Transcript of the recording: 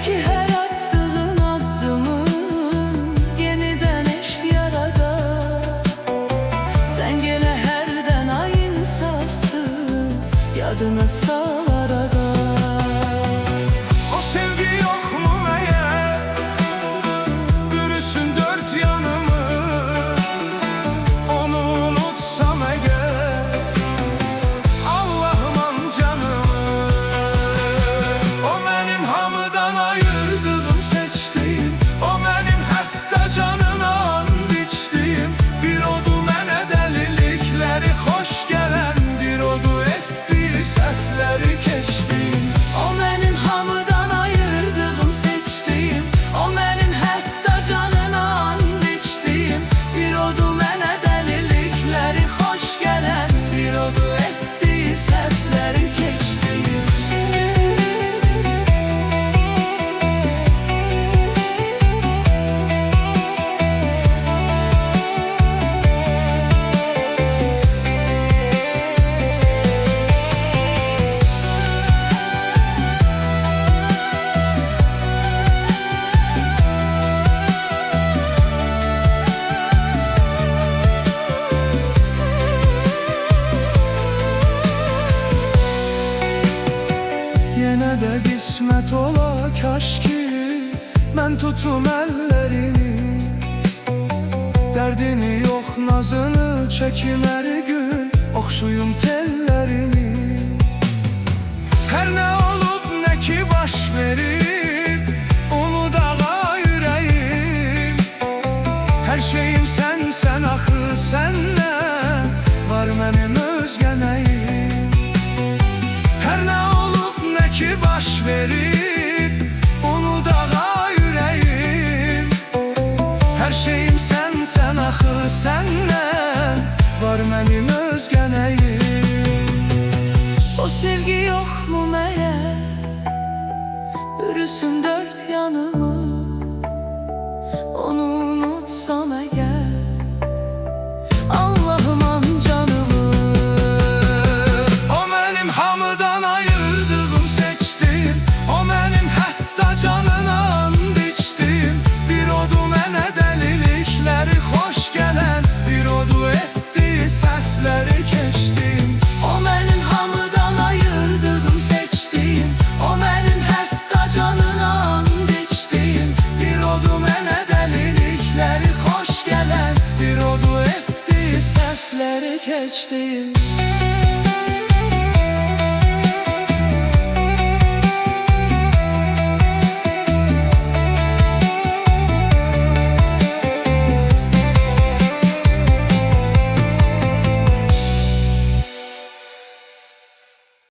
ki her attığın adımın yeniden eş yarada. Sen gele herden ay insafsız yadına sal arada. O sevgi yok mu meğer, bürüsün dört yanımı. Onu unutsam eğer, Allah'ım an canımı. O benim hamıdan ayırdığım, seçtiğim. O benim hatta canına and içtiğim. Bir odu mənə delilikleri hoş gelen, bir odu ettiği səhvləri keçtiğim. O benim hamıdan ayırdığım, seçtiğim. O benim hatta canına and içtiğim. Bir odu mənə delilikleri hoş gelen, bir odu ettiği səhvləri keçtiğim. Yenə də qismət ola kaş ki, mən tutum əllərini. Dərdini yox nazını çəkim hər gün, oxşuyum tellərini. Hər nə olub nə ki baş verib, unudağa ürəyim. Hər şeyim sən axı səndən, var mənim özgənəyim. Hər nə olub nə ki baş verib, unudağa ürəyim. Hər şeyim sən axı səndən, var mənim özgənəyim. O sevgi yok mu meğer, bürüsün dört yanımı. Onu unutsam eğer, Allah'ım an canımı. O benim hamıdan ayırdığım, seçtiğim. O benim hatta canına and içtiğim. Bir odu mənə delilikleri hoş gelen, bir odu ettiği səhvləri keçtiğim. O benim hamıdan ayırdığım, seçtiğim. O benim hatta canına and içtiğim. Bir odu mənə delilikleri hoş gelen, bir odu ettiği səhvləri keçdiğim.